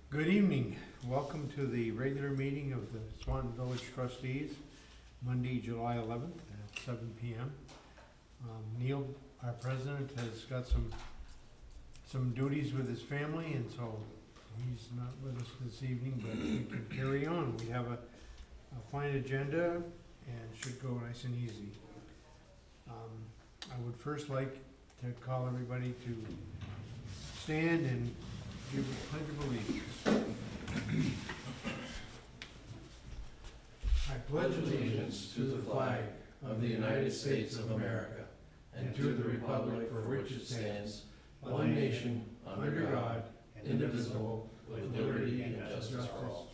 Good evening. Welcome to the regular meeting of the Swanton Village Trustees, Monday, July 11th at 7 p.m. Neil, our president, has got some duties with his family, and so he's not with us this evening, but we can carry on. We have a fine agenda and should go nice and easy. I would first like to call everybody to stand and give a pledge of allegiance. I Pledge allegiance to the flag of the United States of America and to the republic for which it stands, one nation, under God, indivisible, with liberty and justice for all.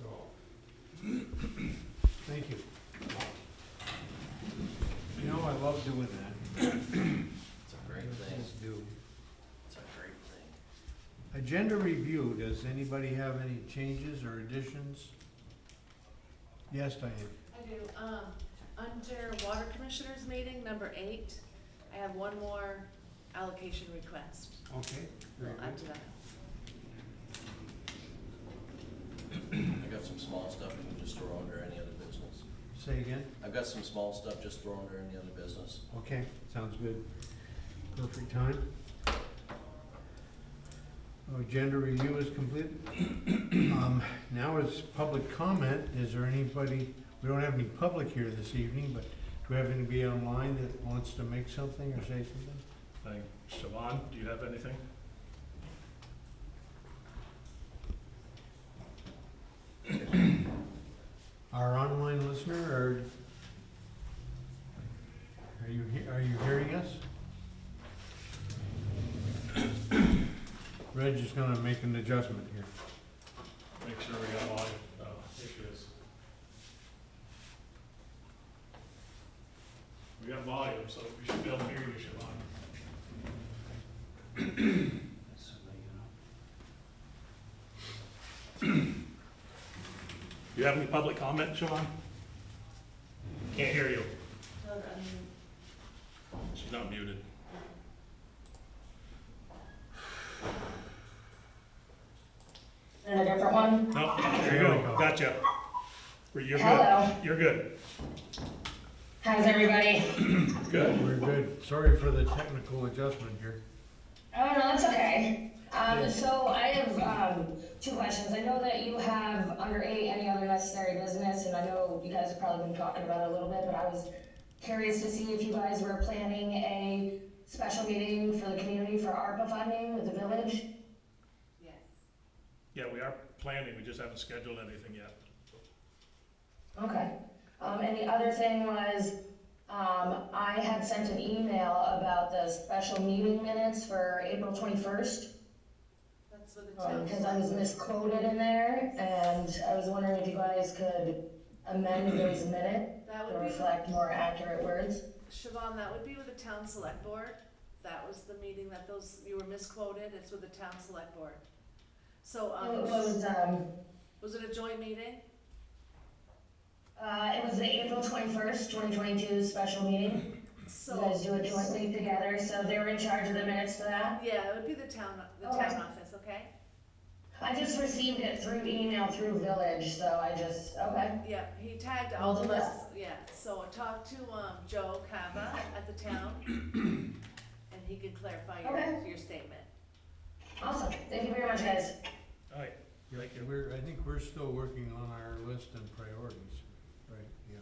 Thank you. You know, I love doing that. It's a great thing. Just do. It's a great thing. Agenda review, does anybody have any changes or additions? Yes, Diane. I do. Under Water Commissioners meeting, number 8, I have one more allocation request. Okay, We'll very add good. to that. I got some small stuff you can just throw under any other business. Say again? I've got some small stuff just throw under any other business. Okay, sounds good. Perfect time. Agenda review is completed. Now is public comment. Is there anybody, we don't have any public here this evening, but do we have anybody online that wants to make something or say something? Thanks. Siobhan, do you have anything? Our online listener, or are you hearing us? Reg is gonna make an adjustment here. Make sure we got volume. Oh, here she is. We got volume, so we should be able to hear you, Siobhan. Do you have any public comment, Siobhan? Can't hear you. She's not muted. And a different one? No, there There you we go. go. Gotcha. You're Hello. good. You're good. How's everybody? Good. We're good. Sorry for the technical adjustment here. Oh, no, that's okay. So I have, 2 questions. I know that you have under 8, any other necessary business, and I know you guys have probably been talking about it a little bit, but I was curious to see if you guys were planning a special meeting for the community for ARPA funding with the village. Yes. Yeah, we are planning. We just haven't scheduled anything yet. Okay. And the other thing was, I had sent an email about the special meeting minutes for April 21st. That's what the town. Because I was misquoted in there, and I was wondering if you guys could amend those minutes That to would be, reflect more accurate words. Siobhan, that would be with the town select board. That was the meeting that you were misquoted. It's with the town select board. So, was it a joint meeting? It was the April 21st, 2022 special meeting. You So, guys do it jointly together, so they were in charge of the minutes for that. yeah, it would be the town Okay. office, okay? I just received it through email through Village, so okay. Yeah, he tagged I'll all do of us, that. yeah, so talk to, Joe Cava at the town, and he can clarify Okay. your statement. Awesome, thank you very much, guys. All right. Thank you. I think we're still working on our list and priorities, right? Yeah.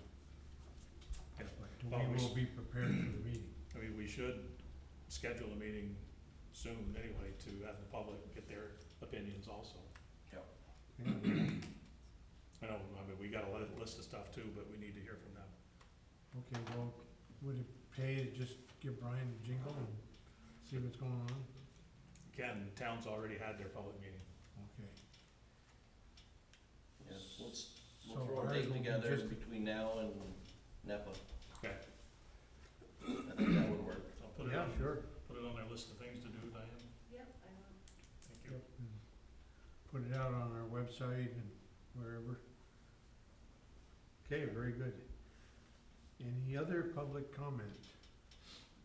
Yeah. But Well, we we will be prepared for the meeting. I mean, we should schedule a meeting soon anyway to have the public get their opinions also. Yeah. I know, I mean, we got a list of stuff too, but we need to hear from them. Okay, well, would it pay to just give Brian a jingle and see what's going on? Again, the town's already had their public meeting. Okay. Yeah, we'll So throw a ours date will be together just- between now and NEPA. Okay. I think that would work. I'll put it Yeah, on, sure. put it on our list of things to do, Diane. Yep, I know. Thank you. Yep, and put it out on our website and wherever. Okay, very good. Any other public comment?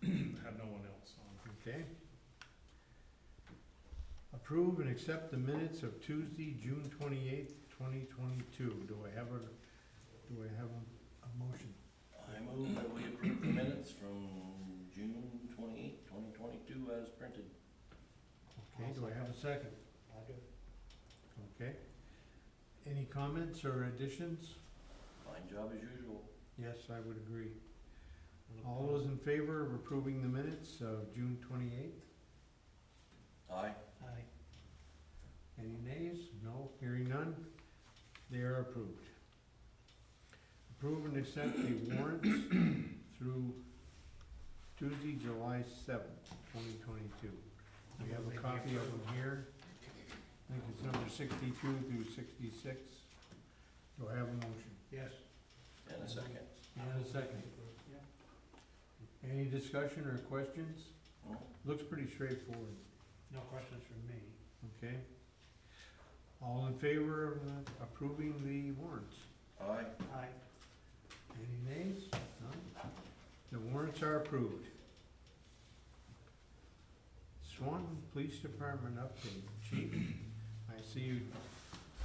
I have no one else on. Okay. Approve and accept the minutes of Tuesday, June 28th, 2022. Do I have a motion? I move that we approve the minutes from June 28, 2022 as printed. Okay, do I have a second? I do. Okay. Any comments or additions? Fine job as usual. Yes, I would agree. All those in favor of approving the minutes of June 28th? Aye. Aye. Any nays? No, hearing none. They are approved. Approve and accept the warrants through Tuesday, July 7th, 2022. We have a copy of them here. I think it's number 62 through 66. Do I have a motion? Yes. And a second. And a second. Yeah. Any discussion or questions? No? Looks pretty straightforward, No questions from me. okay? All in favor of approving the warrants? Aye. Aye. Any nays? None? The warrants are approved. Swanton Police Department update. Chief, I see you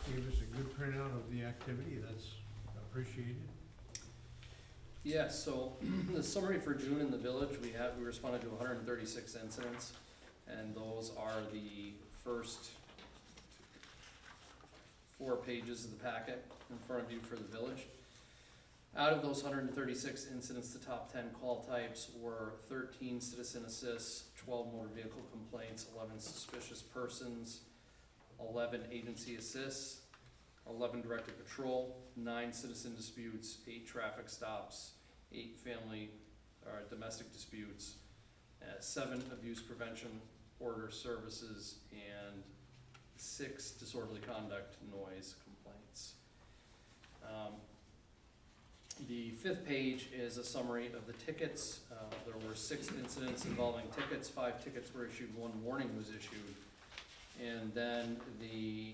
gave us a good printout of the activity, that's appreciated. Yeah, so the summary for June in the village, we responded to 136 incidents, and those are the first 4 pages of the packet in front of you for the village. Out of those 136 incidents, the top 10 call types were 13 citizen assists, 12 motor vehicle complaints, 11 suspicious persons, 11 agency assists, 11 directed patrol, 9 citizen disputes, 8 traffic stops, 8 family or domestic disputes, 7 abuse prevention order services, and 6 disorderly conduct noise complaints. The 5th page is a summary of the tickets. There were 6 incidents involving tickets, 5 tickets were issued, 1 warning was issued. And then the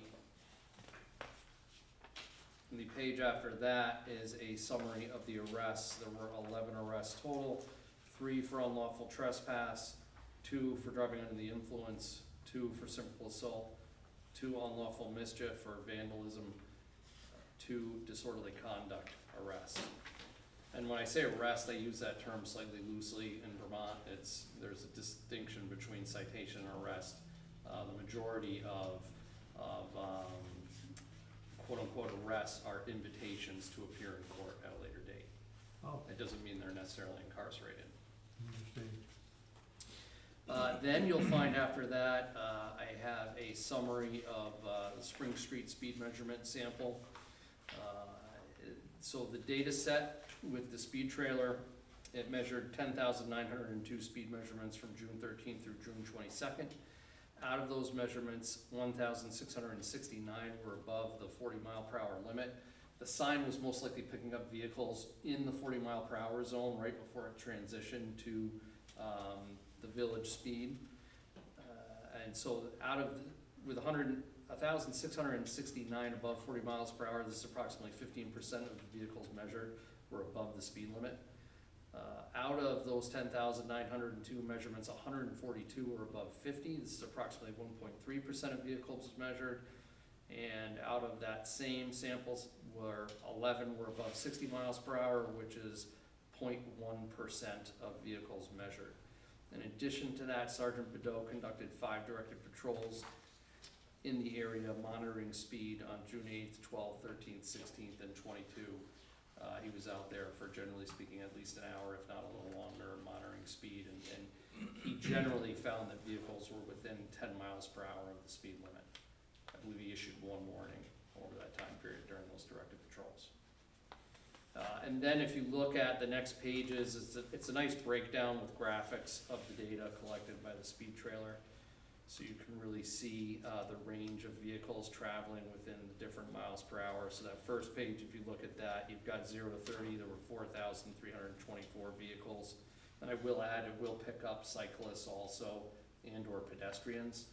page after that is a summary of the arrests. There were 11 arrests total, 3 for unlawful trespass, 2 for driving under the influence, 2 for simple assault, 2 unlawful mischief or vandalism, 2 disorderly conduct arrests. And when I say arrest, I use that term slightly loosely. In Vermont, there's a distinction between citation and arrest. The majority of quote-unquote arrests are invitations to appear in court at a later date. Oh, It doesn't mean they're necessarily incarcerated. interesting. Then you'll find after that, I have a summary of the Spring Street speed measurement sample. So the data set with the speed trailer, it measured 10,902 speed measurements from June 13th through June 22nd. Out of those measurements, 1,669 were above the 40-mile-per-hour limit. The sign was most likely picking up vehicles in the 40-mile-per-hour zone right before it transitioned to the village speed. And so with 1,669 above 40 miles per hour, this is approximately 15% of the vehicles measured were above the speed limit. Out of those 10,902 measurements, 142 were above 50. This is approximately 1.3% of vehicles measured. And out of that same samples, 11 were above 60 miles per hour, which is 0.1% of vehicles measured. In addition to that, Sergeant Bedeau conducted 5 directed patrols in the area monitoring speed on June 8th, 12th, 13th, 16th, and 22. He was out there for, generally speaking, at least an hour, if not a little longer, monitoring speed, and he generally found that vehicles were within 10 miles per hour of the speed limit. I believe he issued 1 warning over that time period during those directed patrols. And then if you look at the next pages, it's a nice breakdown with graphics of the data collected by the speed trailer. So you can really see the range of vehicles traveling within the different miles per hour. So that first page, if you look at that, you've got 0 to 30, there were 4,324 vehicles. And I will add, it will pick up cyclists also and or pedestrians.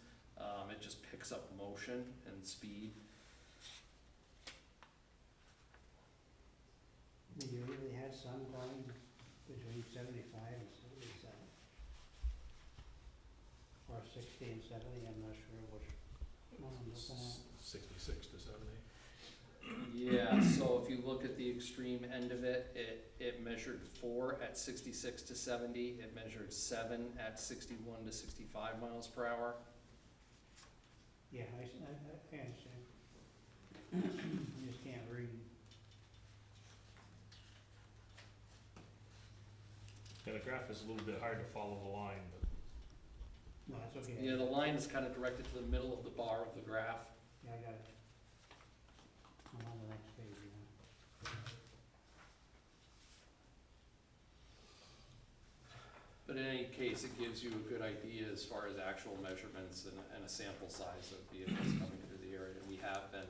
It just picks up motion and speed. You usually have some going between 75 and 77. Or 60 and 70, I'm not sure which Well, I'm looking at, 66 to 70. Yeah, so if you look at the extreme end of it, it measured 4 at 66 to 70, it measured 7 at 61 to 65 miles per hour. yeah, I understand. You just can't read. Yeah, the graph is a little bit hard to follow the line, but No, that's okay. Yeah, the line is kind of directed to the middle of the bar of the graph. Yeah, I got it. I'm on the next page, yeah. But in any case, it gives you a good idea as far as actual measurements and a sample size of vehicles coming through the area. We have been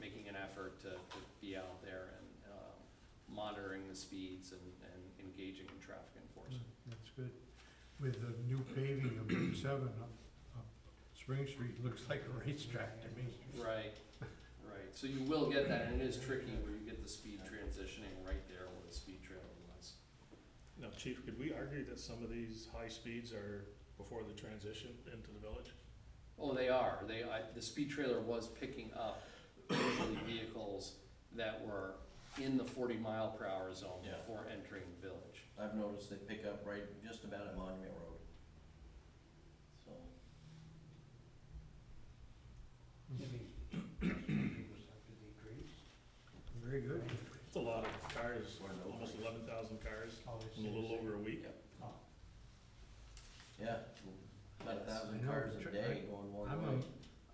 making an effort to be out there and monitoring the speeds and engaging in traffic enforcement. That's good. With the new paving of Route 7 up Spring Street, looks like a racetrack to me. Right, right. So you will get that, and it is tricky where you get the speed transitioning right there where the speed trailer was. now, Chief, could we argue that some of these high speeds are before the transition into the village? Oh, they are. The speed trailer was picking up usually vehicles that were in the 40-mile-per-hour zone Yeah. before entering the village. I've noticed they pick up right just about at Monument Road. So, Maybe people have to decrease. Very good. It's a lot of cars, Or no almost cars. 11,000 cars Oh, it's in a little over a week. Oh, yeah, about I 1,000 know, cars the a tra- day going one I'm, way.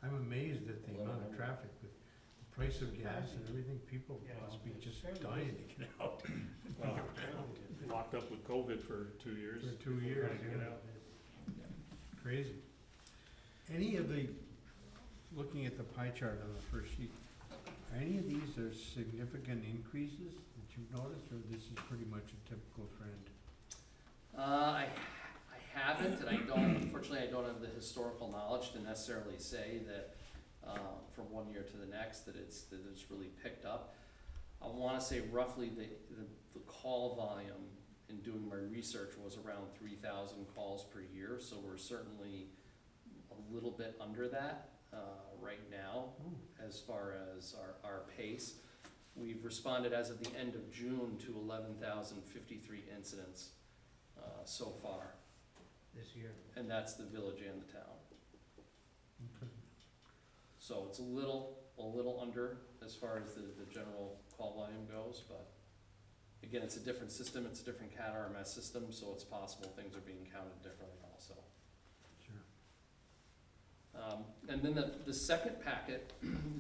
I'm amazed at the amount of 1100. traffic with the price of gas and everything. People Yeah, must be it's just fairly dying easy. to get out Well, yeah. locked up with COVID for 2 years. for 2 years. Trying to get yeah. out. Crazy. Any of the, looking at the pie chart on the first sheet, are any of these are significant increases that you've noticed, or this is pretty much a typical trend? I haven't, and I don't, unfortunately, I don't have the historical knowledge to necessarily say that from one year to the next that it's really picked up. I wanna say roughly the call volume in doing my research was around 3,000 calls per year, so we're certainly a little bit under that right now as far as our pace. We've responded as of the end of June to 11,053 incidents so far, This year. and that's the village and the town. Okay. So it's a little under as far as the general call volume goes, but again, it's a different system, it's a different CAT RMS system, so it's possible things are being counted differently also. Sure. And then the second packet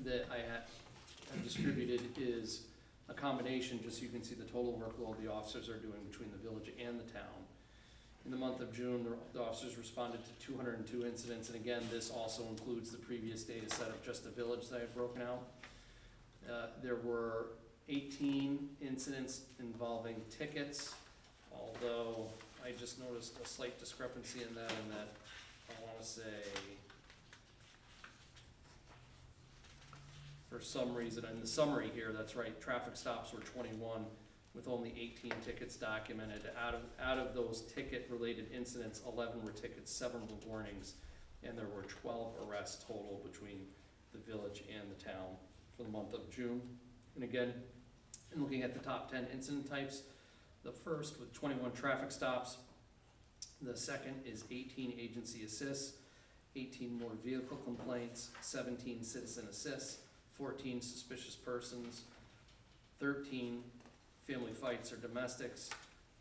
that I have distributed is a combination, just so you can see the total workload the officers are doing between the village and the town. In the month of June, the officers responded to 202 incidents, and again, this also includes the previous data set of just the village that I've broken out. There were 18 incidents involving tickets, although I just noticed a slight discrepancy in that I wanna say, for some reason, in the summary here, that's right, traffic stops were 21, with only 18 tickets documented. Out of those ticket-related incidents, 11 were tickets, 7 were warnings, and there were 12 arrests total between the village and the town for the month of June. And again, in looking at the top 10 incident types, the first with 21 traffic stops, the second is 18 agency assists, 18 motor vehicle complaints, 17 citizen assists, 14 suspicious persons, 13 family fights or domestics,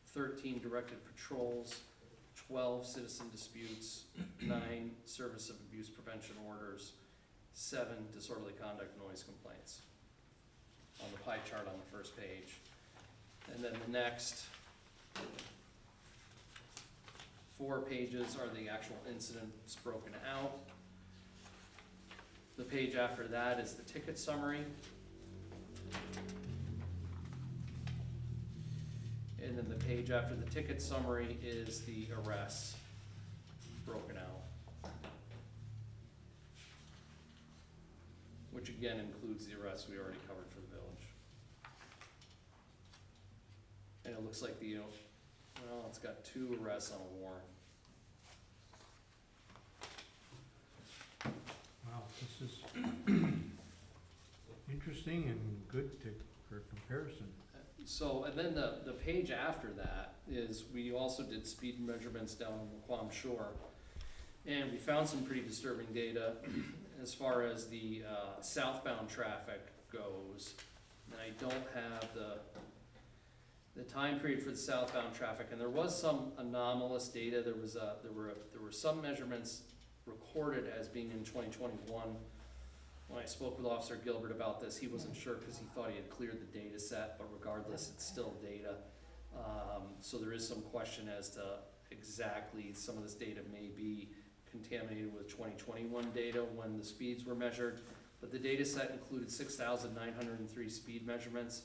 13 directed patrols, 12 citizen disputes, 9 service of abuse prevention orders, 7 disorderly conduct noise complaints on the pie chart on the first page. And then the next 4 pages are the actual incidents broken out. The page after that is the ticket summary. And then the page after the ticket summary is the arrests broken out. Which again includes the arrests we already covered for the village. And it looks like well, it's got 2 arrests on a warrant. Wow. this is interesting and good for comparison. So, and then the page after that is, we also did speed measurements down on the Quam Shore. And we found some pretty disturbing data as far as the southbound traffic goes. And I don't have the time period for the southbound traffic, and there was some anomalous data. There were some measurements recorded as being in 2021. When I spoke with Officer Gilbert about this, he wasn't sure because he thought he had cleared the data set, but regardless, it's still data. So there is some question as to exactly, some of this data may be contaminated with 2021 data when the speeds were measured. But the data set included 6,903 speed measurements.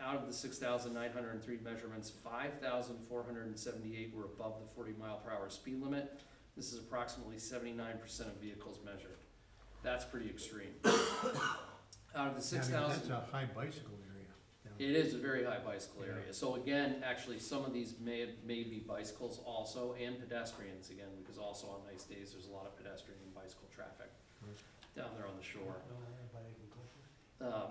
Out of the 6,903 measurements, 5,478 were above the 40-mile-per-hour speed limit. This is approximately 79% of vehicles measured. That's pretty extreme. Out of the 6,000... That's a high bicycle area. It is a very high bicycle area. So again, actually, some of these may be bicycles also, and pedestrians again, because also on nice days, there's a lot of pedestrian and bicycle traffic down there on the shore.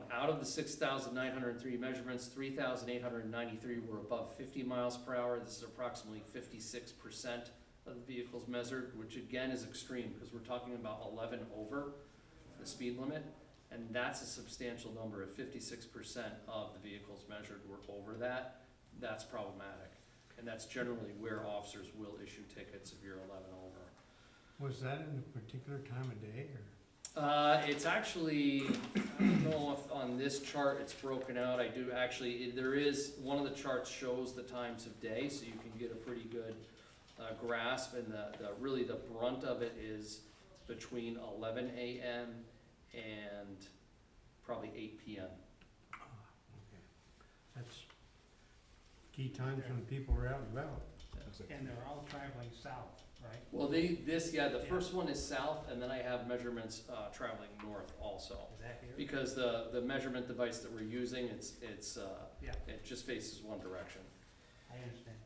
Out of the 6,903 measurements, 3,893 were above 50 miles per hour. This is approximately 56% of the vehicles measured, which again is extreme, because we're talking about 11 over the speed limit. And that's a substantial number. If 56% of the vehicles measured were over that, that's problematic. And that's generally where officers will issue tickets if you're 11 over. Was that in a particular time of day, or? It's actually, I don't know if on this chart it's broken out. I do actually, there is, one of the charts shows the times of day, so you can get a pretty good grasp. And really the brunt of it is between 11 a.m. and probably 8 p.m. Okay. That's key times when people are out and about. And they're all traveling south, right? Well, the first one is south, and then I have measurements traveling north also. Is that here? Because the measurement device that we're using, Yeah, it just faces one direction. I understand.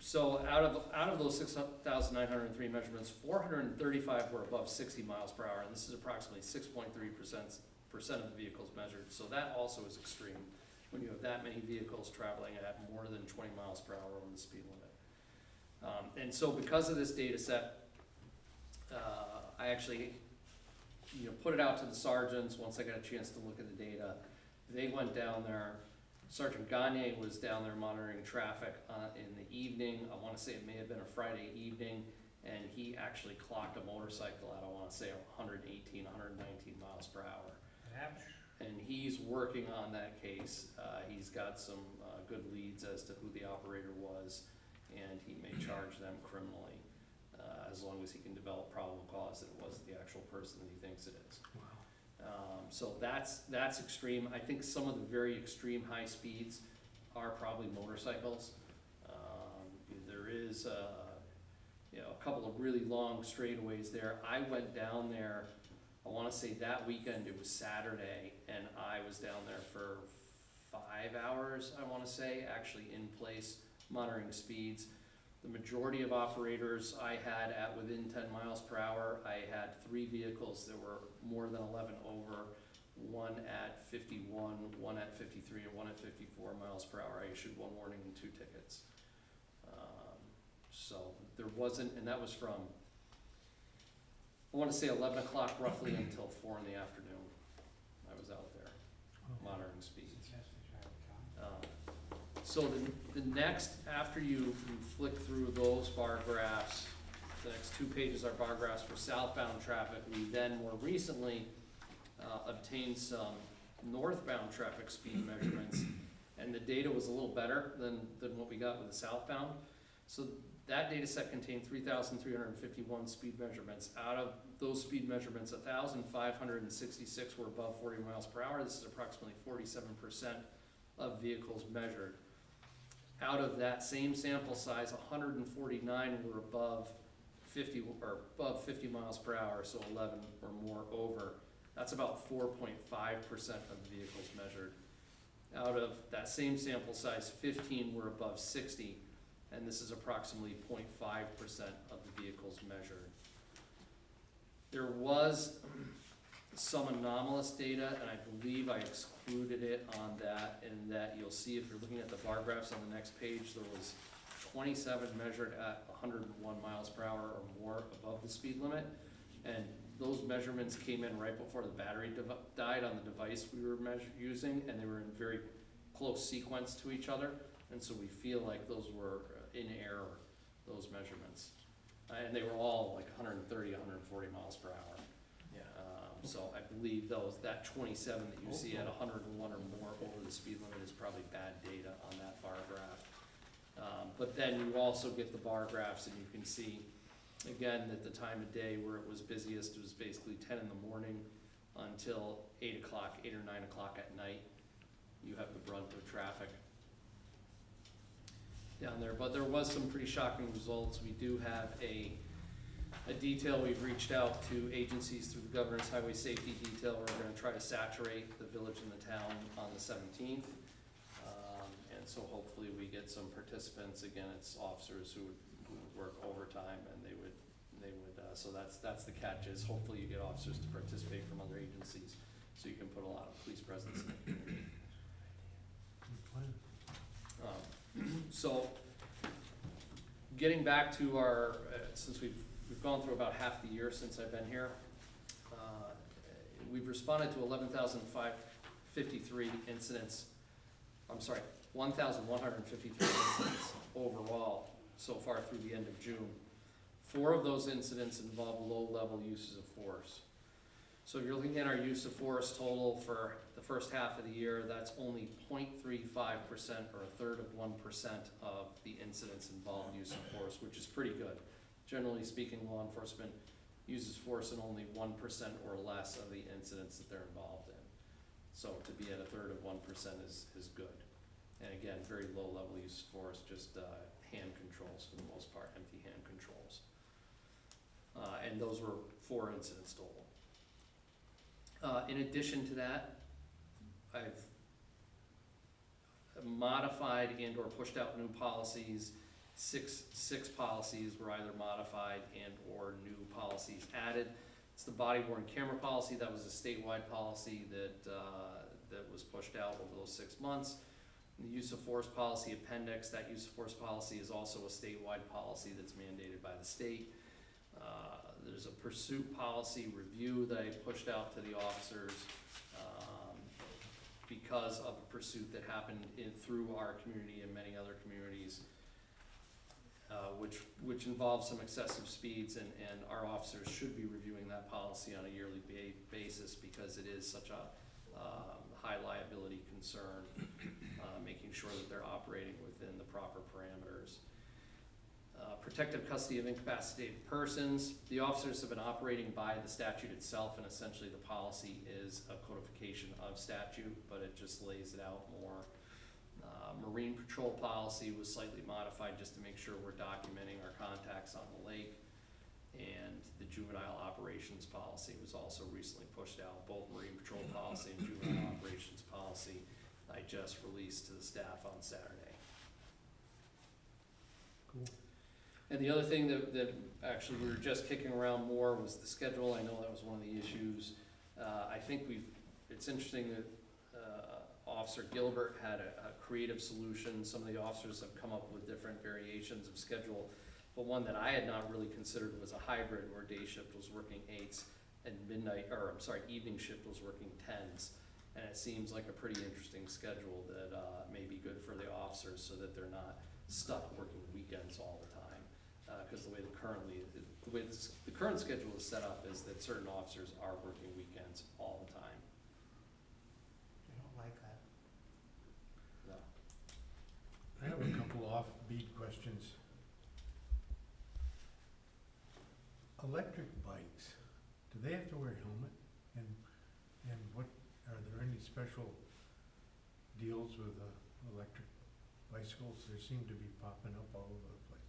So out of those 6,903 measurements, 435 were above 60 miles per hour, and this is approximately 6.3% of the vehicles measured. So that also is extreme when you have that many vehicles traveling at more than 20 miles per hour over the speed limit. And so because of this data set, I actually put it out to the sergeants once I got a chance to look at the data. They went down there. Sergeant Gagne was down there monitoring traffic in the evening. I want to say it may have been a Friday evening, and he actually clocked a motorcycle at, I want to say, 118, 119 miles per hour. And he's working on that case. He's got some good leads as to who the operator was, and he may charge them criminally as long as he can develop probable cause that it wasn't the actual person that he thinks it is. Wow. So that's extreme. I think some of the very extreme high speeds are probably motorcycles. There is a couple of really long straightaways there. I went down there, I want to say that weekend, it was Saturday, and I was down there for 5 hours, I want to say, actually in place monitoring speeds. The majority of operators I had at within 10 miles per hour. I had 3 vehicles that were more than 11 over, one at 51, one at 53, and one at 54 miles per hour. I issued 1 warning and 2 tickets. So there wasn't, and that was from, I want to say 11 o'clock roughly until 4 in the afternoon. I was out there monitoring speeds. So the next, after you flick through those bar graphs, the next 2 pages are bar graphs for southbound traffic. We then more recently obtained some northbound traffic speed measurements, and the data was a little better than what we got with the southbound. So that data set contained 3,351 speed measurements. Out of those speed measurements, 1,566 were above 40 miles per hour. This is approximately 47% of vehicles measured. Out of that same sample size, 149 were above 50 miles per hour, so 11 or more over. That's about 4.5% of the vehicles measured. Out of that same sample size, 15 were above 60, and this is approximately 0.5% of the vehicles measured. There was some anomalous data, and I believe I excluded it on that, in that you'll see if you're looking at the bar graphs on the next page, there was 27 measured at 101 miles per hour or more above the speed limit. And those measurements came in right before the battery died on the device we were using, and they were in very close sequence to each other. And so we feel like those were in error, those measurements. And they were all like 130, 140 miles per hour. Yeah. So I believe that 27 that you see at 101 or more over the speed limit is probably bad data on that bar graph. But then you also get the bar graphs, and you can see, again, that the time of day where it was busiest was basically 10 in the morning until 8 o'clock, 8 or 9 o'clock at night. You have the brunt of traffic down there. But there was some pretty shocking results. We do have a detail. We've reached out to agencies through the Governor's Highway Safety Detail. We're gonna try to saturate the village and the town on the 17th. And so hopefully we get some participants. Again, it's officers who would work overtime, and they would, so that's the catch, is hopefully you get officers to participate from other agencies, so you can put a lot of police presence in the community. Good plan. So, getting back to our, since we've gone through about half the year since I've been here, we've responded to 11,553 incidents, 1,153 incidents overall so far through the end of June. 4 of those incidents involve low-level uses of force. So if you're looking at our use of force total for the first half of the year, that's only 0.35%, or a third of 1% of the incidents involved use of force, which is pretty good. Generally speaking, law enforcement uses force in only 1% or less of the incidents that they're involved in. So to be at a third of 1% is good. And again, very low level use of force, just hand controls for the most part, empty hand controls. And those were 4 incidents total. In addition to that, I've modified and or pushed out new policies. Six policies were either modified and or new policies added. It's the body-worn camera policy. That was a statewide policy that was pushed out over those 6 months. The use of force policy appendix, that use of force policy is also a statewide policy that's mandated by the state. There's a pursuit policy review that I pushed out to the officers because of a pursuit that happened through our community and many other communities, which involves some excessive speeds, and our officers should be reviewing that policy on a yearly basis because it is such a high liability concern, making sure that they're operating within the proper parameters. Protective custody of incapacitated persons. The officers have been operating by the statute itself, and essentially the policy is a codification of statute, but it just lays it out more. Marine patrol policy was slightly modified just to make sure we're documenting our contacts on the lake. And the juvenile operations policy was also recently pushed out. Both marine patrol policy and juvenile operations policy I just released to the staff on Saturday. Cool. And the other thing that actually we were just kicking around more was the schedule. I know that was one of the issues. I think it's interesting that Officer Gilbert had a creative solution. Some of the officers have come up with different variations of schedule, but one that I had not really considered was a hybrid where day shift was working 8s and evening shift was working 10s. And it seems like a pretty interesting schedule that may be good for the officers so that they're not stuck working weekends all the time. Because the way the current schedule is set up is that certain officers are working weekends all the time. I don't like that. No. I have a couple offbeat questions. Electric bikes, do they have to wear a helmet? And what, are there any special deals with electric bicycles? They seem to be popping up all over the place.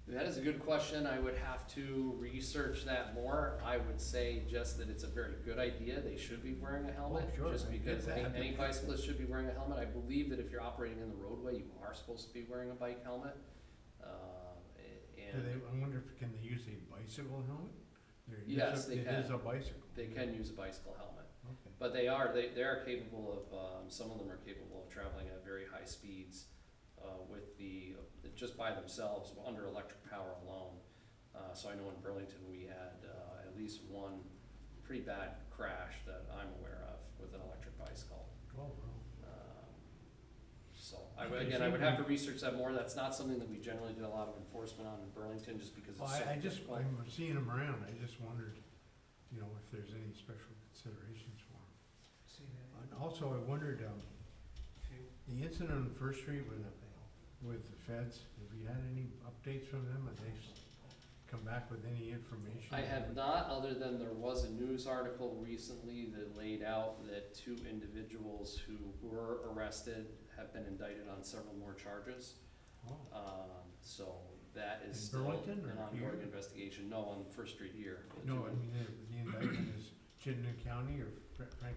That is a good question. I would have to research that more. I would say just that it's a very good idea. They should be wearing a helmet. Oh, sure, just I get because that. any cyclist should be wearing a helmet. I believe that if you're operating in the roadway, you are supposed to be wearing a bike helmet. I wonder if can they use a bicycle helmet? Yes, they It can. is a bicycle. They can use a bicycle helmet. Okay. But they are capable of, some of them are capable of traveling at very high speeds, just by themselves, under electric power alone. So I know in Burlington, we had, at least one pretty bad crash that I'm aware of with an electric bicycle. Oh, wow. So, I would have to research that more. That's not something that we generally do a lot of enforcement on in Burlington, just because Well, it's so I just, difficult. I'm seeing them around, I just wondered, you know, if there's any special considerations for them. And also, I wondered, the incident on First Street with the feds, have you had any updates from them? Have they come back with any information? I have not, other than there was a news article recently that laid out that 2 individuals who were arrested have been indicted on several more charges. Oh, So that is In still Burlington or an ongoing here? investigation. No, on First Street here. no, I mean, the indictment is Chittenden County or Franklin County?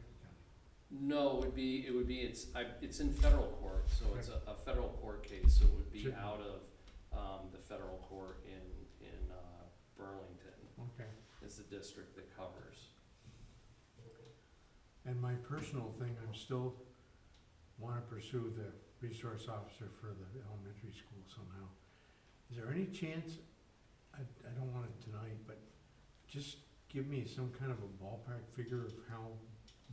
No, it's in federal court, so it's a federal court case, so it would be Shouldn't- out of, the federal court in Burlington Okay. is the district that covers. And my personal thing, I'm still wanna pursue the resource officer for the elementary school somehow. Is there any chance, I don't want it tonight, but just give me some kind of a ballpark figure of how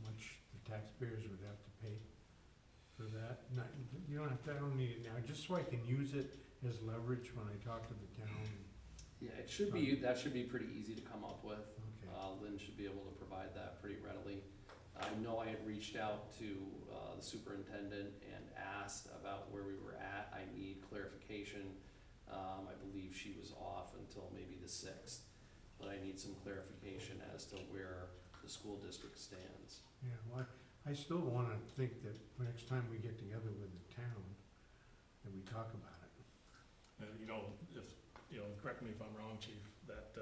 much the taxpayers would have to pay for that? Not, you don't have to, I don't need it now, just so I can use it as leverage when I talk to the town. Yeah, that should be pretty easy to come up with. Okay, Lynn should be able to provide that pretty readily. I know I had reached out to the superintendent and asked about where we were at. I need clarification. I believe she was off until maybe the 6th, but I need some clarification as to where the school district stands. yeah, well, I still wanna think that next time we get together with the town, that we talk about it. Correct me if I'm wrong, chief, that,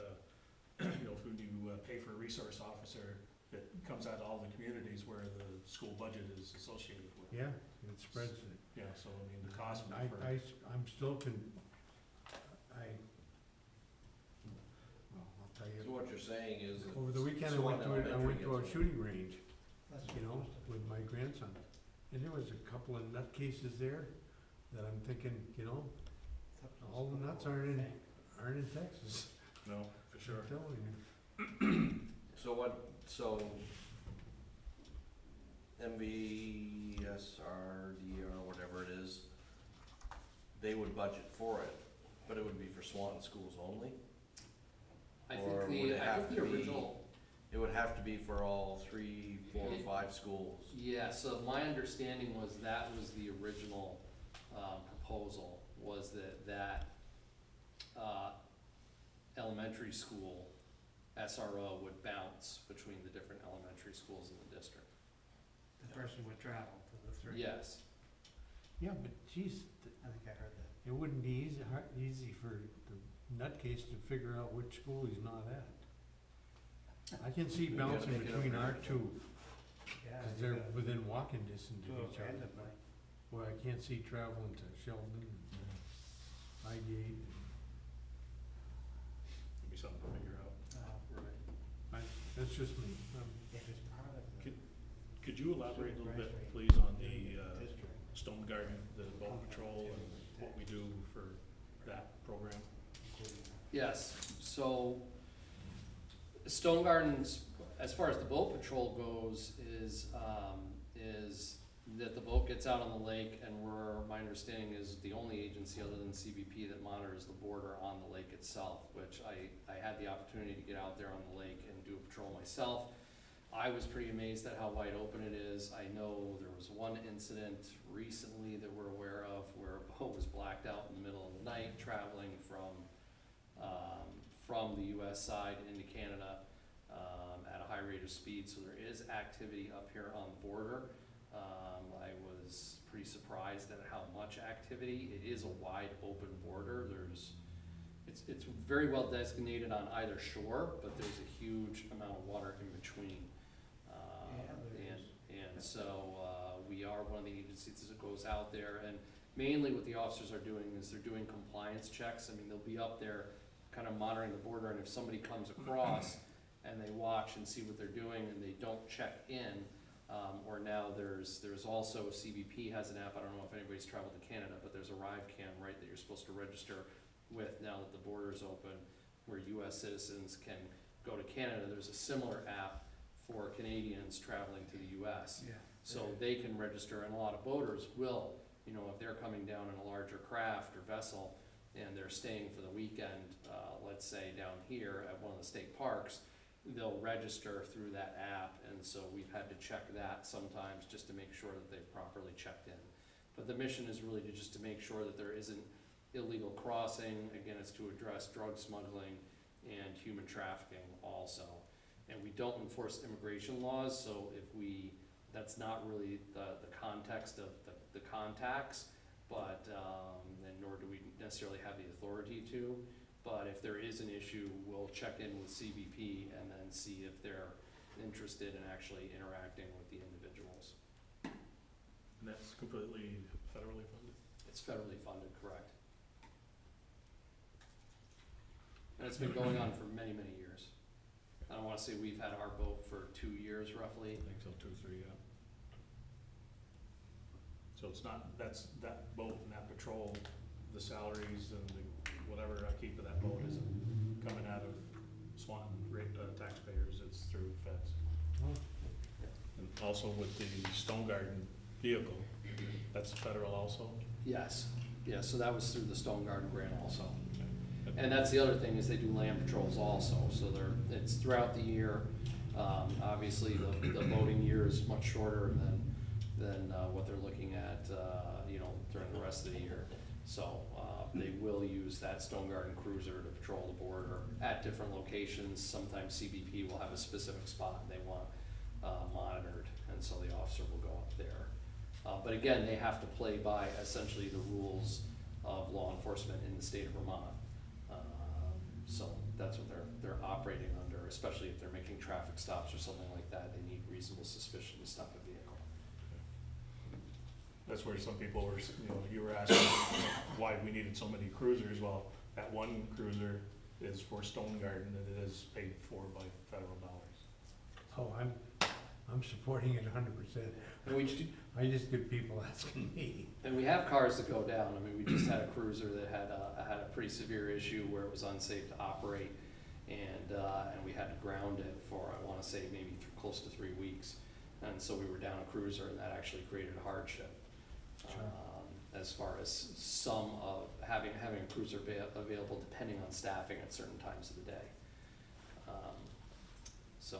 if when you pay for a resource officer, it comes out of all the communities where the school budget is associated with. Yeah, it spreads it. Yeah, so I mean, the cost for. I'm still well, I'll tell So you, what you're saying is. over the weekend I went to a shooting range, you know, with my grandson. And there was a couple of nutcases there that I'm thinking, you know, all the nuts aren't in Texas. No, for sure. I'm telling you. So MVSRD or whatever it is, they would budget for it, but it would be for Swanton schools only? Or would it have to be- original. It would have to be for all 3, 4, or 5 schools? Yeah, so my understanding was that was the original proposal, was that elementary school SRO would bounce between the different elementary schools in the district. The person would travel to the 3. Yes. Yeah, but geez, I think I heard that. it wouldn't be easy for the nutcase to figure out which school he's not at. I can see You gotta bouncing make it up between there. our two, Yeah. cause they're within walking distance of each other. Randomly. Well, I can't see traveling to Sheldon and Highgate. It'd be something to figure out. That's just me. If it's part of the. Could you elaborate a little bit, supervisory please, on the district, Stone Garden, the boat patrol, and what we do for that program? including that. Yes, so Stone Gardens, as far as the boat patrol goes, is that the boat gets out on the lake, and my understanding is the only agency other than CBP that monitors the border on the lake itself, which I had the opportunity to get out there on the lake and do a patrol myself. I was pretty amazed at how wide open it is. I know there was one incident recently that we're aware of where a boat was blacked out in the middle of the night traveling from the US side into Canada at a high rate of speed, so there is activity up here on the border. I was pretty surprised at how much activity. It is a wide open border. It's very well designated on either shore, but there's a huge amount of water in between. And so we are one of the agencies that goes out there, and mainly what the officers are doing is they're doing compliance checks. I mean, they'll be up there kind of monitoring the border, and if somebody comes across and they watch and see what they're doing and they don't check in, or now there's also, CBP has an app, I don't know if anybody's traveled to Canada, but there's ArriveCan, right, that you're supposed to register with now that the border's open, where US citizens can go to Canada. There's a similar app for Canadians traveling to the US. Yeah. So they can register, and a lot of boaters will, you know, if they're coming down in a larger craft or vessel and they're staying for the weekend, let's say down here at one of the state parks, they'll register through that app, and so we've had to check that sometimes just to make sure that they've properly checked in. But the mission is really to make sure that there isn't illegal crossing. Again, it's to address drug smuggling and human trafficking also. And we don't enforce immigration laws, so that's not really the context of the contacts, but, and nor do we necessarily have the authority to. But if there is an issue, we'll check in with CBP and then see if they're interested in actually interacting with the individuals. And that's completely federally funded? It's federally funded, correct. And it's been going on for many, many years. I don't wanna say we've had our boat for 2 years roughly. I think so, 2 or 3, yeah. So it's not, that boat and that patrol, the salaries and whatever I keep of that boat isn't coming out of Swanton taxpayers, it's through feds. Oh. And also with the Stone Garden vehicle, that's federal also? Yes, yeah, so that was through the Stone Garden grant also. And that's the other thing, is they do land patrols also, so it's throughout the year. Obviously, the boating year is much shorter than what they're looking at, you know, during the rest of the year. So, they will use that Stone Garden cruiser to patrol the border at different locations. Sometimes CBP will have a specific spot they want, monitored, and so the officer will go up there. But again, they have to play by essentially the rules of law enforcement in the state of Vermont. So that's what they're operating under, especially if they're making traffic stops or something like that. They need reasonable suspicion to stop a vehicle. That's where some people were, you know, you were asking why we needed so many cruisers. Well, that one cruiser is for Stone Garden, and it is paid for by federal dollars. Oh, I'm supporting it 100%. And I just get people asking me. And we have cars that go down. I mean, we just had a cruiser that had a pretty severe issue where it was unsafe to operate, and we had to ground it for, I wanna say, maybe close to 3 weeks. And so we were down a cruiser, and that actually created a hardship. Sure. As far as some of having a cruiser available depending on staffing at certain times of the day. So.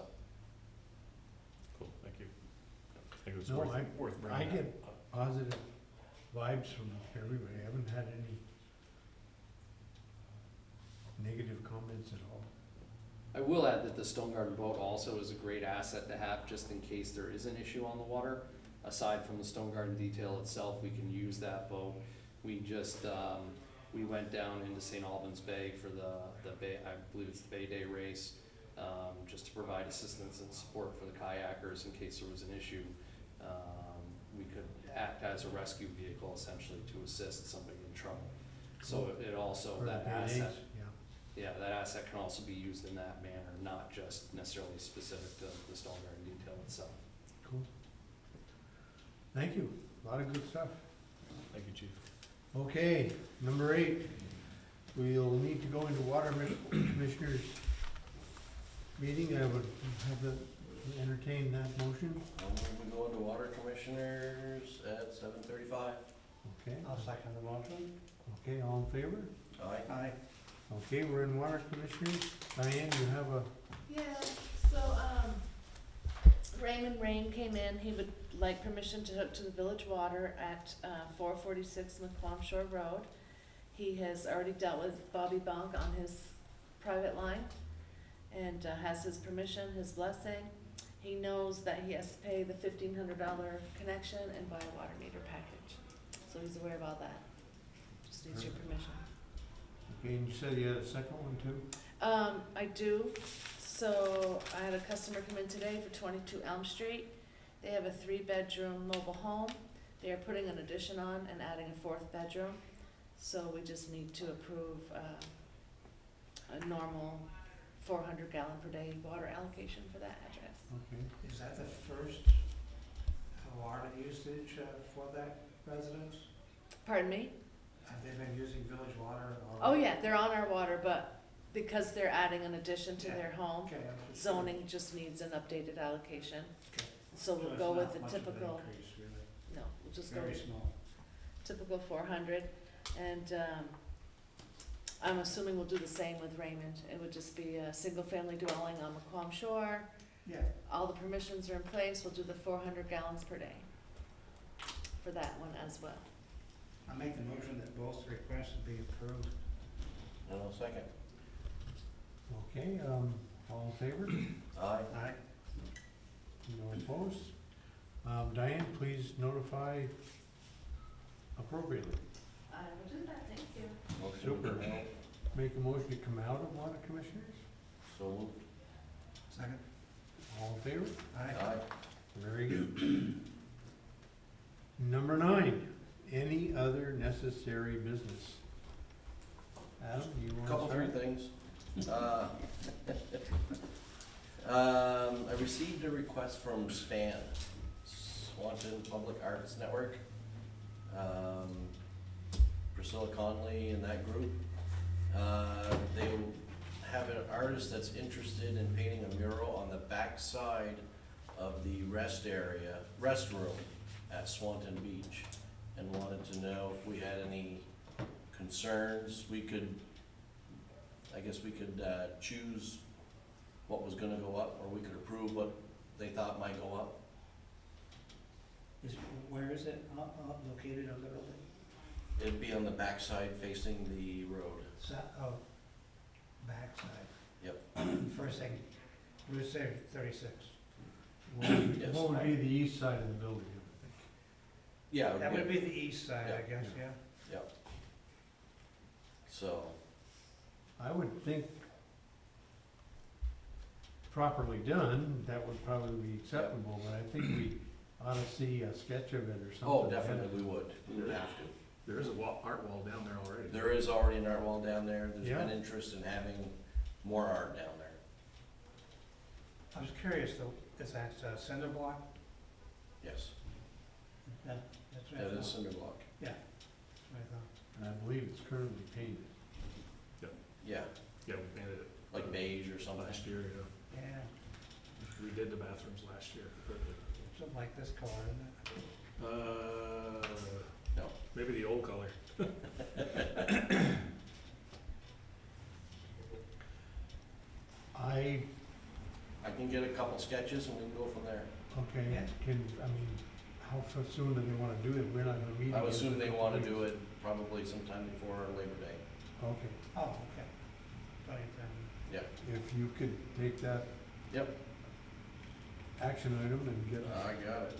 Cool, thank you. I think it was No, worth bringing I that get up. positive vibes from everybody. I haven't had any negative comments at all. I will add that the Stone Garden boat also is a great asset to have just in case there is an issue on the water. Aside from the Stone Garden detail itself, we can use that boat. We just, we went down into St. Albans Bay for the Bay, I believe it's the Bay Day race, just to provide assistance and support for the kayakers in case there was an issue. We could act as a rescue vehicle essentially to assist somebody in trouble. So it also, For that the PAs, asset, yeah. yeah, that asset can also be used in that manner, not just necessarily specific to the Stone Garden detail itself. Cool. Thank you. A lot of good stuff. Thank you, Chief. Okay, number 8. We'll need to go into water commissioners meeting. I would have to entertain that motion. I'll move we go into water commissioners at 7:35. Okay, I'll second the motion. okay, all in favor? Aye. Aye. Okay, we're in water commissioners. Diane, you have a, Yeah, so, Raymond Rain came in, he would like permission to hook to the village water at 446 McQuam Shore Road. He has already dealt with Bobby Bunk on his private line and has his permission, his blessing. He knows that he has to pay the $1,500 connection and buy a water meter package. So he's aware of all that. Just needs your permission. okay, and you said you had a second one too? I do. So I had a customer come in today for 22 Elm Street. They have a 3-bedroom mobile home. They are putting an addition on and adding a 4th bedroom. So we just need to approve a normal 400 gallon per day water allocation for that address. Okay. Is that the first water usage for that residence? Pardon me? Have they been using village water already? Oh yeah, they're on our water, but because they're adding an addition to Yeah. their home, Okay, I'm just- zoning just needs an updated allocation. Okay. So we'll it's go with not the much of an typical, increase, really. no, we'll just go Very with small. typical 400. And I'm assuming we'll do the same with Raymond. It would just be a single-family dwelling on Macquam Shore. Yeah, All the permissions are in place. We'll do the 400 gallons per day for that one as well. I make the motion that both requests be approved. And I'll second. Okay, all in favor? Aye. Aye. No opposed? Diane, please notify appropriately. I will do that, thank you. Motion to Super. come out. Make a motion to come out of water commissioners? So moved. Second? All in favor? Aye. Aye. Very good. Number 9, any other necessary business? Adam, you want to Couple, start? three things. I received a request from SPAN, Swanton Public Arts Network. Priscilla Conley and that group. They have an artist that's interested in painting a mural on the back side of the restroom at Swanton Beach, and wanted to know if we had any concerns. I guess we could choose what was gonna go up, or we could approve what they thought might go up. Where is it located on the building? It'd be on the back side facing the road. Oh, backside. Yep. First thing, Route 36. Yes. What would be the east side of the building, I would think? Yeah, it That would would be, be the east side, I Yeah. guess, yeah. yep. So, I would think properly done, that would probably be acceptable, but I think we ought to see a sketch of it or something. oh, definitely we would have to. There is a art wall down there already. There is already an art wall down there. There's been Yeah. interest in having more art down there. I was curious though, is that cinder block? Yes, That's what I that is thought. cinder block. That's what I thought. And I believe it's currently painted. Yeah, Yeah, we painted it like beige or something. last year, yeah. Yeah, We did the bathrooms last year. something like this color, isn't it? No. Maybe the old color. I can get a couple sketches and we can go from there. Okay, Yeah. how soon do they wanna do it? We're not gonna meet. I would again assume for they a wanna couple do it probably sometime before Labor Day. weeks. Okay, Oh, okay. Plenty of time. Yeah. if you could take that Yep, action item and get I got it.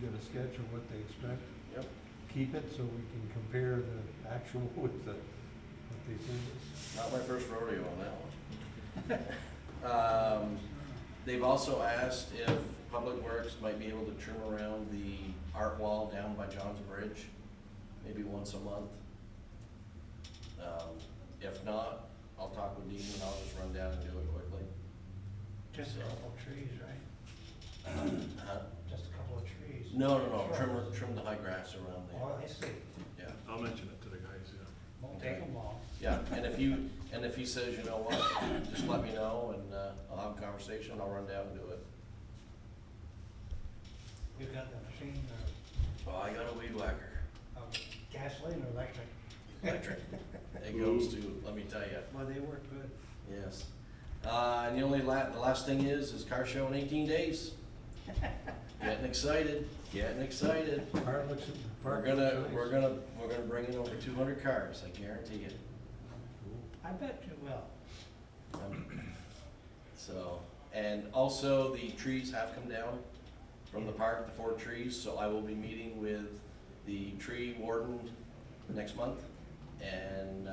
a sketch of what they expect. Yep. Keep it so we can compare the actual with what they send us. Not my first rodeo on that one. They've also asked if Public Works might be able to trim around the art wall down by John's Bridge, maybe once a month. If not, I'll talk with Dean and I'll just run down and do it quickly. Just a So- couple of trees, right? Just a couple of trees. No, trim the high grass around Oh, there, I see. yeah. I'll mention it to the guys, yeah. Won't take them long. Yeah, and if he says, you know what, just let me know and, I'll have a conversation, I'll run down and do it. You got the machine, Oh, I got a weed whacker, gasoline or electric? electric. It goes to, let me tell you, Well, they work good. yes. And the last thing is car show in 18 days. Getting excited. Park looks, We're park gonna, looks we're nice. gonna, we're gonna bring in over 200 cars, I guarantee you. I bet you will. So, and also the trees have come down from the park, the 4 trees, so I will be meeting with the tree warden next month. And,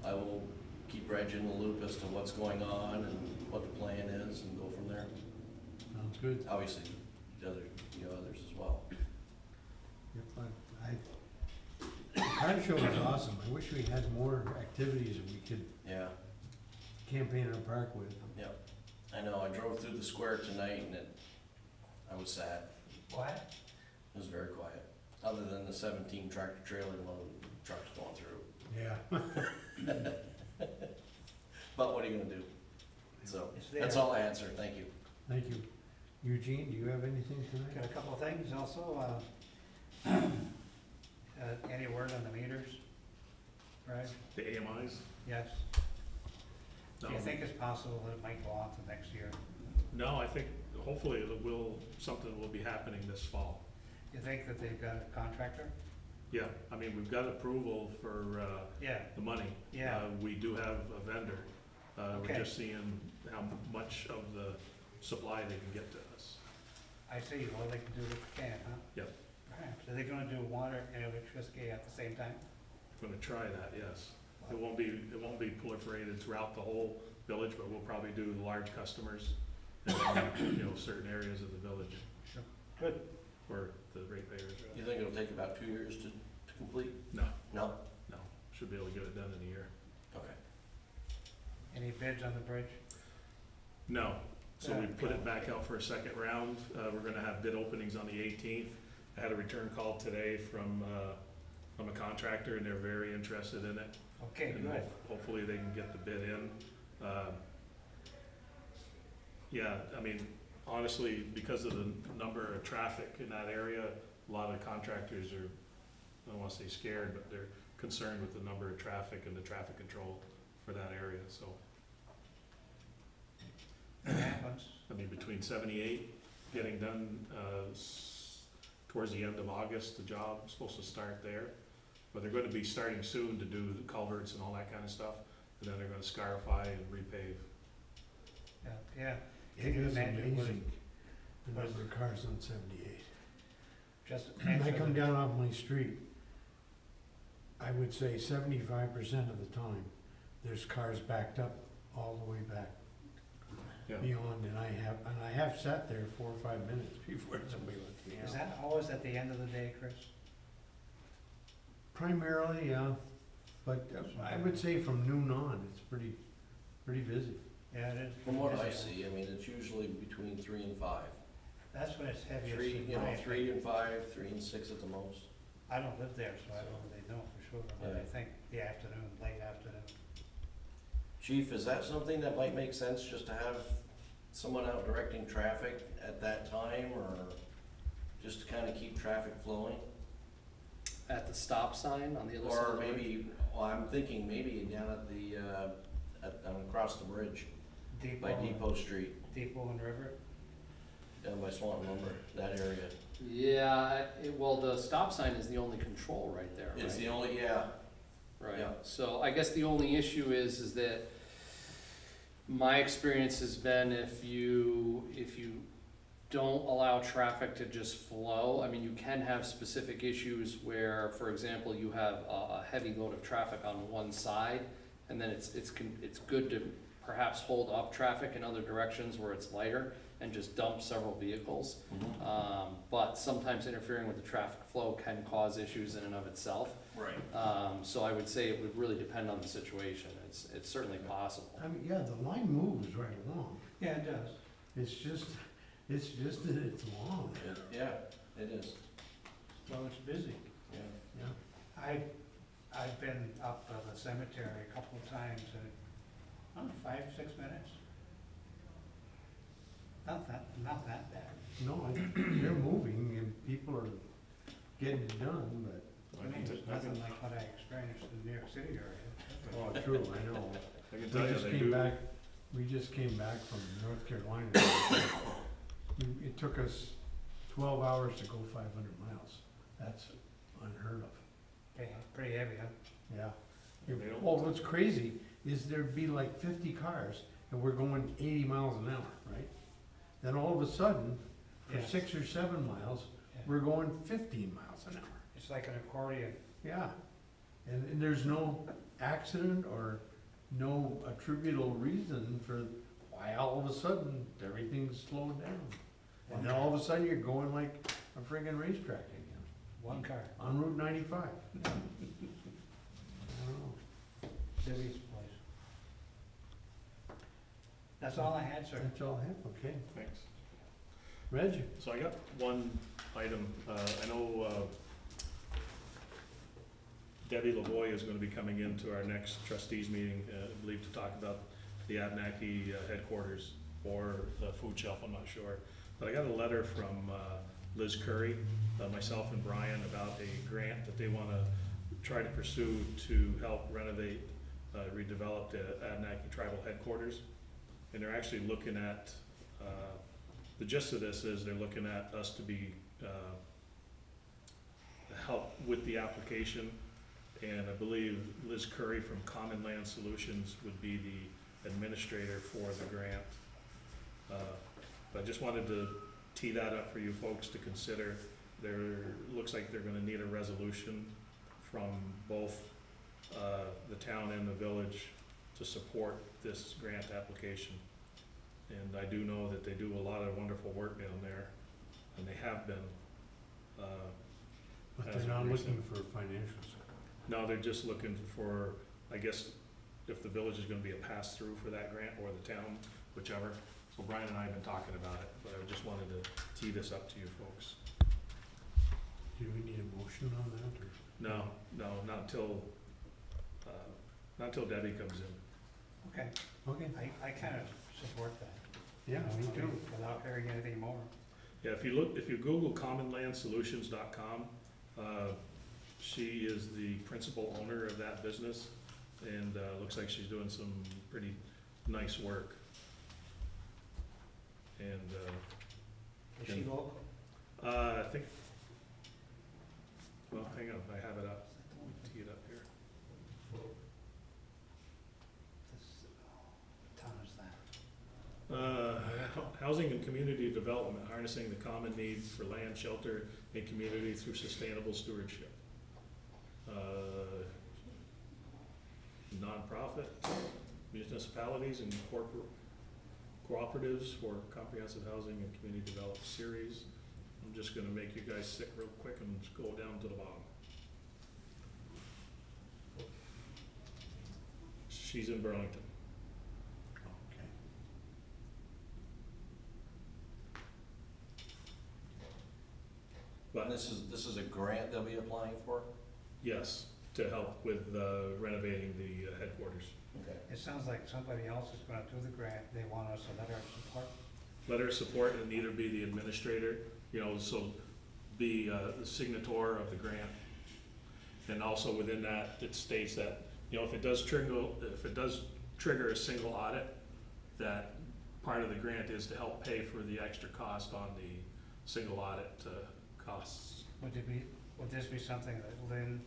I will keep Reg in the loop as to what's going on and what the plan is and go from there. Sounds good. Obviously, the others as well. Yep, the car show was awesome. I wish we had more activities we could Yeah, campaign in the park with. Yep. I know, I drove through the square tonight and I was sad. Quiet? It was very quiet, other than the 17 tractor trailer load trucks going through. Yeah. But what are you gonna do? So, It's there. that's all I answer, thank you. Thank you. Eugene, do you have anything Got tonight? a couple of things also, any word on the meters? Right, The AMIs? yes. Do you No. think it's possible that it might go on to next year? No, I think hopefully something will be happening this fall. You think that they've got a contractor? Yeah, I mean, we've got approval for, Yeah, the money. yeah, We do have a vendor. We're Okay. just seeing how much of the supply they can get to us. I see, well, they can do what they can, huh? Yep. Perhaps, are they gonna do water and electricity at the same time? Gonna try that, yes. It won't be proliferated throughout the whole village, but we'll probably do large customers and then, certain areas of the village Good. where the ratepayers You are. think it'll take about 2 years to complete? No, No? no, should be able to get it done in a year. Okay. Any bids on the bridge? No, so we Yeah. put it back out for a second round. We're gonna have bid openings on the 18th. I had a return call today from a contractor and they're very interested in it. Okay, And good. hopefully they can get the bid in. Yeah, I mean, honestly, because of the number of traffic in that area, a lot of contractors are, I don't wanna say scared, but they're concerned with the number of traffic and the traffic control for that area, so. It happens. I mean, between 78 getting done, towards the end of August, the job's supposed to start there. But they're gonna be starting soon to do the culverts and all that kind of stuff, and then they're gonna scarify and repave. Yeah, yeah. It Can you is imagine what it- amazing, the number of cars on 78. Just When I answer come the- down off my street, I would say 75% of the time, there's cars backed up all the way back Yeah, beyond, and I have sat there 4 or 5 minutes before somebody lets me out. Is that always at the end of the day, Chris? Primarily, yeah, but I would say from noon on, it's pretty busy. Yeah, it is. From what I see, I mean, it's usually between 3 and 5. That's when it's heaviest. 3, in you my know, 3 opinion. and 5, 3 and 6 at the most. I don't live there, so I don't really know for sure, but I Yeah. think the afternoon, late afternoon. Chief, is that something that might make sense, just to have someone out directing traffic at that time, or just to kind of keep traffic flowing? At the stop sign on the other side Or of the road? maybe, well, I'm thinking maybe down at the, across the bridge, by Depot Street, Depot and River. down by Swanton Lumber, that area. Yeah, well, the stop sign is the only control right there, It's right? the only, yeah, Right, yeah. so I guess the only issue is that my experience has been if you don't allow traffic to just flow, I mean, you can have specific issues where, for example, you have a heavy load of traffic on one side, and then it's good to perhaps hold up traffic in other directions where it's lighter and just dump several vehicles. But sometimes interfering with the traffic flow can cause issues in and of itself. Right. So I would say it would really depend on the situation. It's certainly possible. I mean, yeah, the line moves right along. Yeah, it does. It's just that it's long. Yeah, it is, Well, it's busy. yeah. Yeah. I've been up to the cemetery a couple of times and, I don't know, 5, 6 minutes. Not that bad. No, they're moving and people are getting it done, but, I mean, it's nothing like what I experienced in the New York City area. oh, true, I know. I can tell you, they We just came back from North Carolina. It took us 12 hours to go 500 miles. That's unheard of. Pretty heavy, huh? Yeah. They don't- Well, what's crazy is there'd be like 50 cars and we're going 80 miles an hour, right? Then all of a sudden, for Yes. 6 or 7 miles, Yeah. we're going 15 miles an hour. It's like an accordion. Yeah. And there's no accident or no attributable reason for why all of a sudden everything's slowed down. And then all of a sudden you're going like a friggin' racetrack again, One car. on Route 95. I don't know. Billy's place. That's all I had, sir. That's all I have, okay. Thanks. Reg? So I got one item. I know Debbie Lavoy is gonna be coming into our next trustees meeting, I believe, to talk about the Abnaki headquarters or the food shelf, I'm not sure. But I got a letter from Liz Curry, myself and Brian, about a grant that they wanna try to pursue to help renovate, redevelop the Abnaki tribal headquarters. And they're actually looking at, the gist of this is they're looking at us to be, help with the application. And I believe Liz Curry from Common Land Solutions would be the administrator for the grant. But I just wanted to tee that up for you folks to consider. Looks like they're gonna need a resolution from both, the town and the village to support this grant application. And I do know that they do a lot of wonderful work down there, and they have been. But As they're of not recent. looking for financials. No, they're just looking for, I guess, if the village is gonna be a pass-through for that grant, or the town, whichever. So Brian and I have been talking about it, but I just wanted to tee this up to you folks. Do we need a motion on that, or? No, not until Debbie comes in. Okay, Okay, I kind of support that. yeah, me too. Without hearing anything more. Yeah, if you Google commonlandsolutions.com, she is the principal owner of that business, and, looks like she's doing some pretty nice work. And, Is she local? I think, well, hang on, I have it up, tee it up here. This town is that? Housing and community development, harnessing the common needs for land, shelter, and community through sustainable stewardship. Nonprofit, municipalities and cooperatives for comprehensive housing and community development series. I'm just gonna make you guys sick real quick and just go down to the bottom. She's in Burlington. Okay. But This is a grant they'll be applying for? yes, to help with renovating the headquarters. Okay. It sounds like somebody else is gonna do the grant, they want us a letter of support. Letter of support, and either be the administrator, so be the signator of the grant. And also within that, it states that, if it does trigger a single audit, that part of the grant is to help pay for the extra cost on the single audit costs. Would this be something that Lynn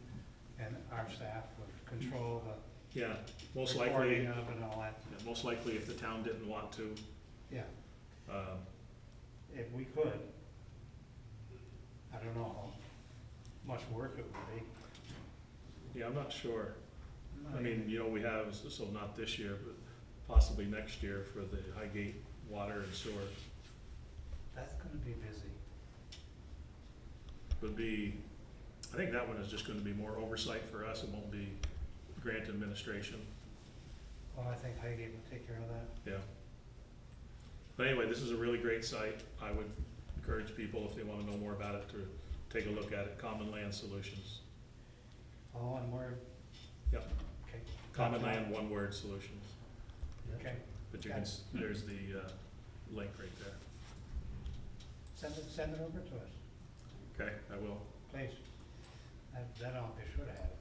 and our staff would control the Yeah, most recording likely, of and all that? most likely if the town didn't want to. Yeah, um, if we could. I don't know how much work it would be. Yeah, I'm not sure. I mean, we have, so not this year, but possibly next year for the Highgate water and sewer. That's gonna be busy. Would be, I think that one is just gonna be more oversight for us, it won't be grant administration, Well, I think Highgate will take care of that. yeah. But anyway, this is a really great site, I would encourage people, if they wanna know more about it, to take a look at it, Common Land Solutions. All one word? Yep. Okay. Common Land, one word, solutions, Okay, but you can, there's the, link right there, send it over to us, okay, I will. please. That I'll be sure to have it.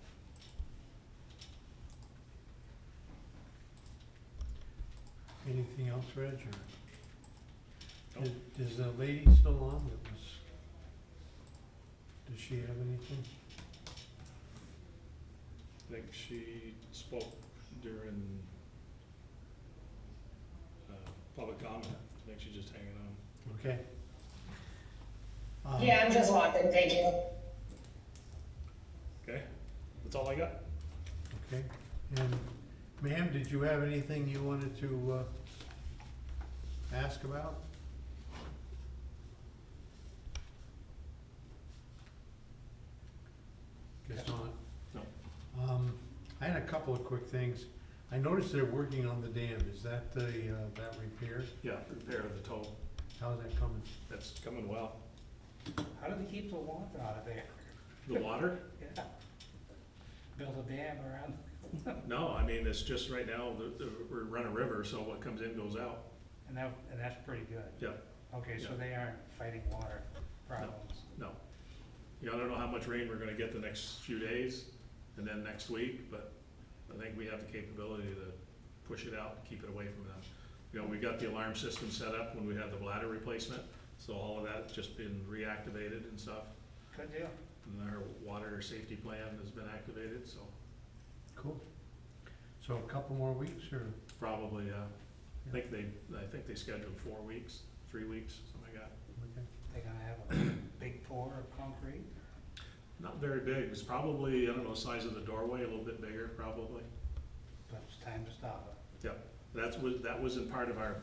Anything else, Reg, or? Nope. Is the lady still on that was, does she have anything? I think she spoke during, public comment, I think she's just hanging on. Okay. Yeah, I'm just walking, thank you. Okay, that's all I got. Okay, and ma'am, did you have anything you wanted to, ask about? Guess not. No. I had a couple of quick things. I noticed they're working on the dam. Is that the, that repair? Yeah, repair of the toe, How's that coming? that's coming well. How do they keep the water out of there? The water? Yeah. Build a dam around, No, I mean, it's just right now, we run a river, so what comes in goes out. and that's pretty good. Yeah. Okay, so Yeah. they aren't fighting water problems. No. You know, I don't know how much rain we're gonna get the next few days and then next week, but I think we have the capability to push it out and keep it away from them. You know, we got the alarm system set up when we had the bladder replacement, so all of that's just been reactivated and stuff. Good deal. And our water safety plan has been activated, so Cool. So a couple more weeks or? probably, I think they scheduled 4 weeks, 3 weeks, something like that. Okay. They're gonna have a big pour of concrete? Not very big, it's probably, I don't know, size of the doorway, a little bit bigger, probably. But it's time to stop it. That was in part of our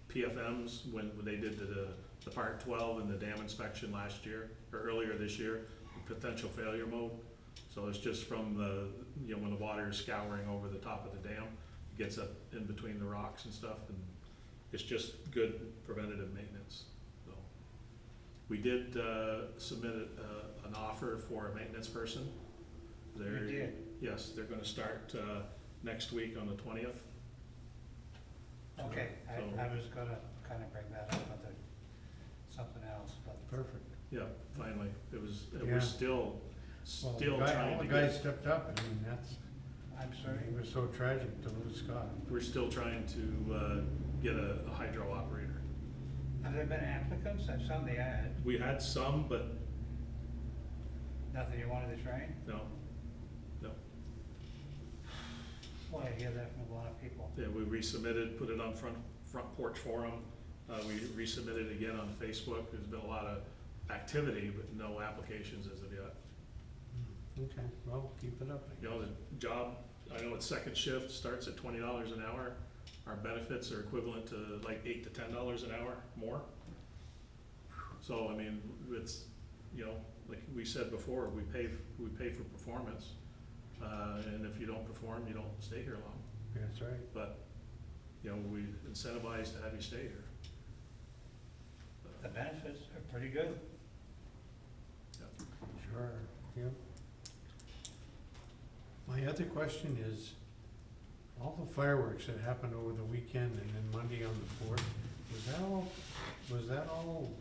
PFMs when they did the part 12 and the dam inspection last year, or earlier this year, potential failure mode. So it's just from the, you know, when the water is scouring over the top of the dam, it gets up in between the rocks and stuff, and it's just good preventative maintenance, so. We did submit an offer for a maintenance person. You They're- did? Yes, they're gonna start next week on the 20th. Okay, So- I was gonna kinda bring that up, but something else, but. Perfect. Yeah, finally, it was, Yeah. we're still Well, trying all to the guys get, stepped up. I mean, that's, I'm sorry. it was so tragic to lose Scott. we're still trying to get a hydro operator. Have there been applicants? I saw the ad. We had some, but Nothing you wanted to train? no, Boy, I hear that from a lot of people. yeah, we resubmitted, put it on Front Porch Forum. We resubmitted again on Facebook. There's been a lot of activity, but no applications as of yet. Okay, well, keep it up. I You know, the job, I know it's second shift, starts at $20 an hour. Our benefits are equivalent to like $8 to $10 an hour more. So, I mean, it's, you know, like we said before, we pay for performance. And if you don't perform, you don't stay here long. guess. That's right. But, you know, we incentivize to have you stay here. The benefits are pretty good. Sure, yep. My other question is, all the fireworks that happened over the weekend and then Monday on the 4th, was that all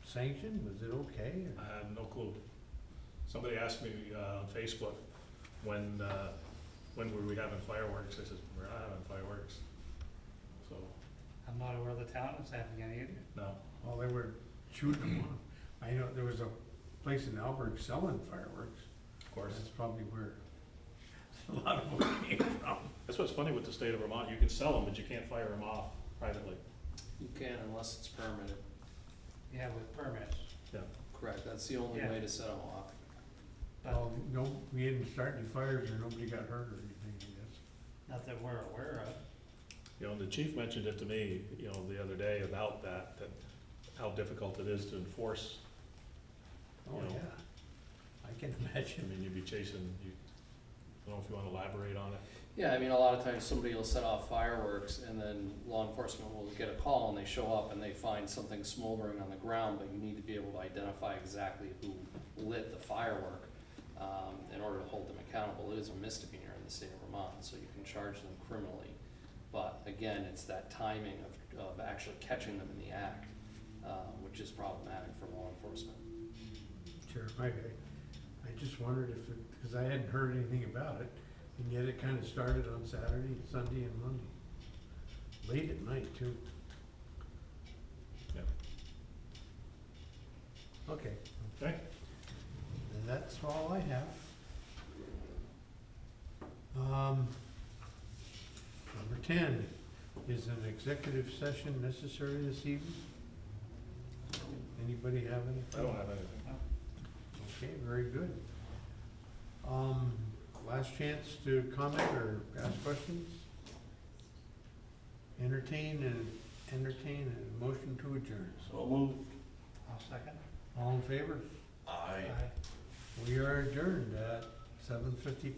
sanctioned? Was it okay? or- I have no clue. Somebody asked me on Facebook, when were we having fireworks? I said, we're not having fireworks. So, I'm not aware of the town that's having any either. no. Well, they were shooting them off. I know there was a place in Alberg selling fireworks. Of course. That's probably where a lot of them came from. That's what's funny with the state of Vermont. You can sell them, but you can't fire them off privately. You can unless it's permitted. Yeah, with permits. Correct, that's the only Yeah. way to set them off. But Well, no, we didn't start any fires or nobody got hurt or anything, I guess. not that we're aware of. You know, the chief mentioned it to me, you know, the other day about that how difficult it is to enforce. Oh, You know. yeah. I can I imagine. mean, you'd be chasing, I don't know if you wanna elaborate on it. Yeah, I mean, a lot of times somebody will set off fireworks and then law enforcement will get a call and they show up and they find something smoldering on the ground, but you need to be able to identify exactly who lit the firework in order to hold them accountable. It is a misdemeanor in the state of Vermont, so you can charge them criminally. But again, it's that timing of actually catching them in the act, which is problematic for law enforcement. Sure, I just wondered if it, because I hadn't heard anything about it, and yet it kind of started on Saturday, Sunday, and Monday. Late at night, too. Yeah. Okay, Okay? and that's all I have. Number 10, is an executive session necessary this evening? Anybody have any? I don't have anything. Okay, very good. Last chance to comment or ask questions? Entertain a motion to adjourn. So moved. I'll second. All in favor? Aye. We are adjourned at 7:55.